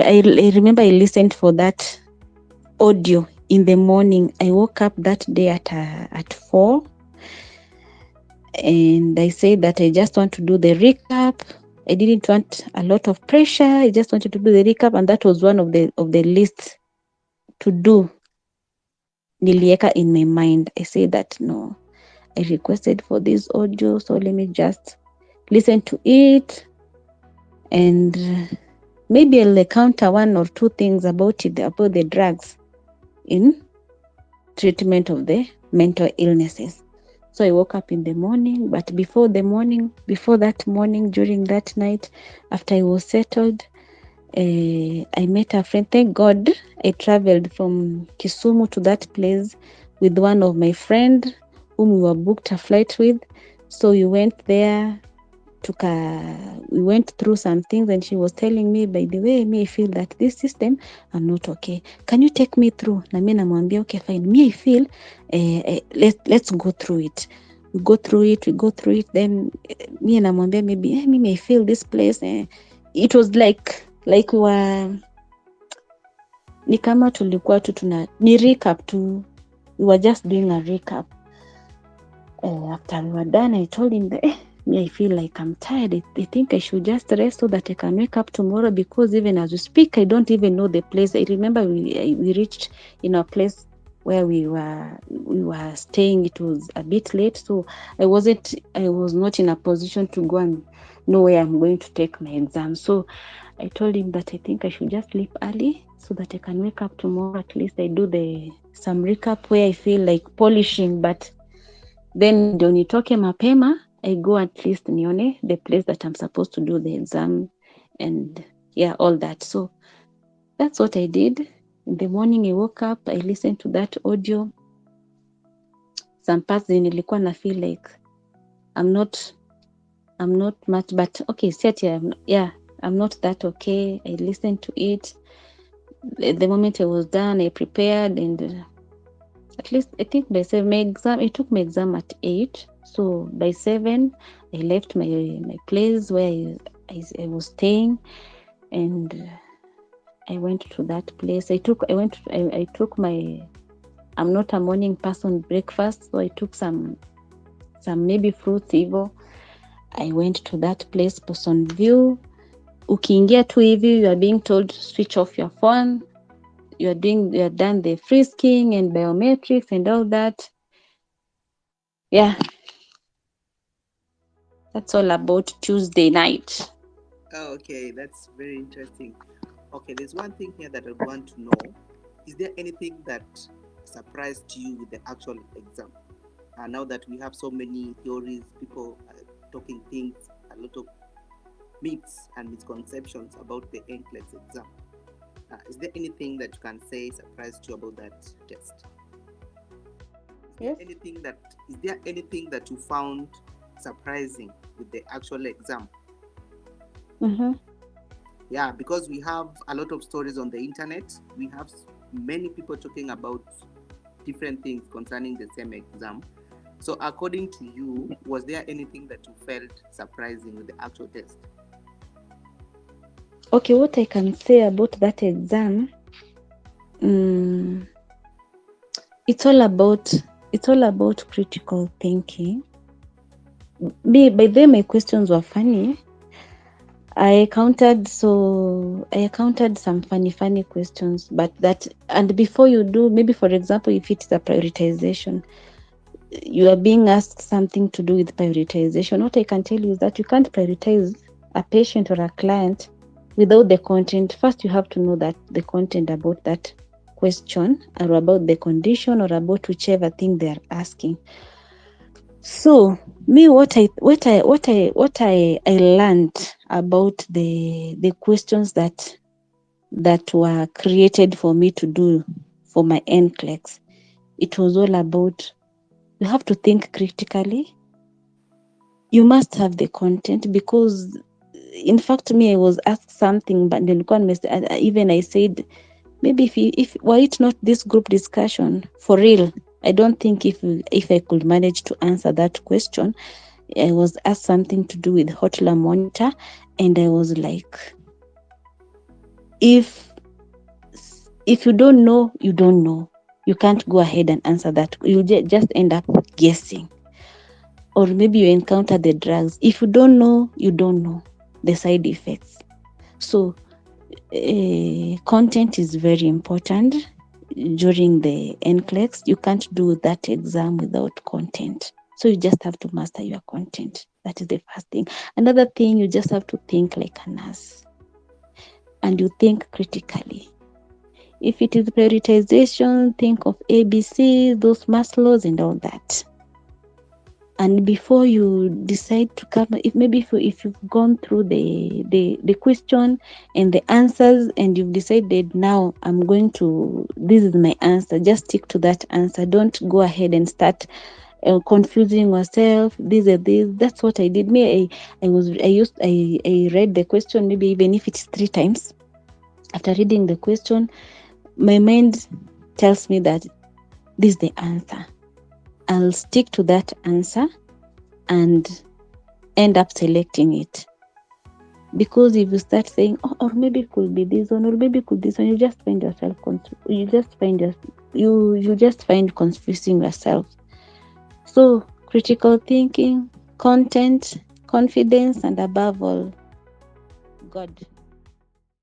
I remember I listened for that audio in the morning. I woke up that day at 4, and I said that I just want to do the recap. I didn't want a lot of pressure. I just wanted to do the recap, and that was one of the lists to do. Nilieka in my mind. I said that no, I requested for this audio, so let me just listen to it, and maybe I'll counter one or two things about the drugs in treatment of the mental illnesses. So I woke up in the morning, but before that morning, during that night, after I was settled, I met a friend. Thank God I traveled from Kisumu to that place with one of my friend whom we were booked a flight with. So we went there, we went through some things, and she was telling me, by the way, me I feel that this system I'm not okay, can you take me through? Na mimi namwambia okay fine, me I feel let's go through it. We go through it, then me namwambia maybe mimi I feel this place, it was like we were ni kama tulikuwa tu ni recap tu, we were just doing a recap. After we were done, I told him that I feel like I'm tired. I think I should just rest so that I can wake up tomorrow, because even as we speak, I don't even know the place. I remember we reached in a place where we were staying. It was a bit late, so I was not in a position to go and know where I'm going to take my exam. So I told him that I think I should just sleep early so that I can wake up tomorrow. At least I do some recap where I feel like polishing, but then ndio nitoke mapema, I go at least nione the place that I'm supposed to do the exam, and all that. So that's what I did. In the morning I woke up, I listened to that audio. Some parts nilikuwa na feel like I'm not much, but okay, I'm not that okay. I listened to it. The moment I was done, I prepared, and at least I think by 7, I took my exam at 8. So by 7, I left my place where I was staying, and I went to that place. I took my, I'm not a morning person, breakfast, so I took some maybe fruits hivyo. I went to that place, Person View. Ukiingia tu hivi, you are being told to switch off your phone. You are done the frisking and biometrics and all that. Yeah. That's all about Tuesday night. Oh, okay, that's very interesting. Okay, there's one thing here that I want to know. Is there anything that surprised you with the actual exam? Now that we have so many theories, people talking things, a lot of myths and misconceptions about the NCLEX exam. Is there anything that you can say surprised you about that test? Yes. Is there anything that you found surprising with the actual exam? Mm-hmm. Yeah, because we have a lot of stories on the internet. We have many people talking about different things concerning the same exam. So according to you, was there anything that you felt surprising with the actual test? Okay, what I can say about that exam, it's all about critical thinking. By then my questions were funny. I counted some funny questions, but and before you do, maybe for example, if it is a prioritization, you are being asked something to do with prioritization. What I can tell you is that you can't prioritize a patient or a client without the content. First, you have to know that the content about that question, or about the condition, or about whichever thing they are asking. So me, what I learned about the questions that were created for me to do for my NCLEX, it was all about, you have to think critically. You must have the content, because in fact me, I was asked something, but even I said, maybe if were it not this group discussion for real, I don't think if I could manage to answer that question. I was asked something to do with Hotla Monitor, and I was like, If you don't know, you don't know. You can't go ahead and answer that. You just end up guessing. Or maybe you encounter the drugs. If you don't know, you don't know the side effects. So content is very important during the NCLEX. You can't do that exam without content. So you just have to master your content. That is the first thing. Another thing, you just have to think like a nurse, and you think critically. If it is prioritization, think of ABC, those Maslow's and all that. And before you decide to come, if you've gone through the question and the answers, and you've decided, now this is my answer, just stick to that answer. Don't go ahead and start confusing yourself. This and this. That's what I did. I read the question, maybe even if it's 3 times. After reading the question, my mind tells me that this is the answer. I'll stick to that answer and end up selecting it. Because if you start saying, oh, or maybe it could be this one, or maybe it could be this one, you just find yourself you just find confusing yourself. So critical thinking, content, confidence, and above all, God.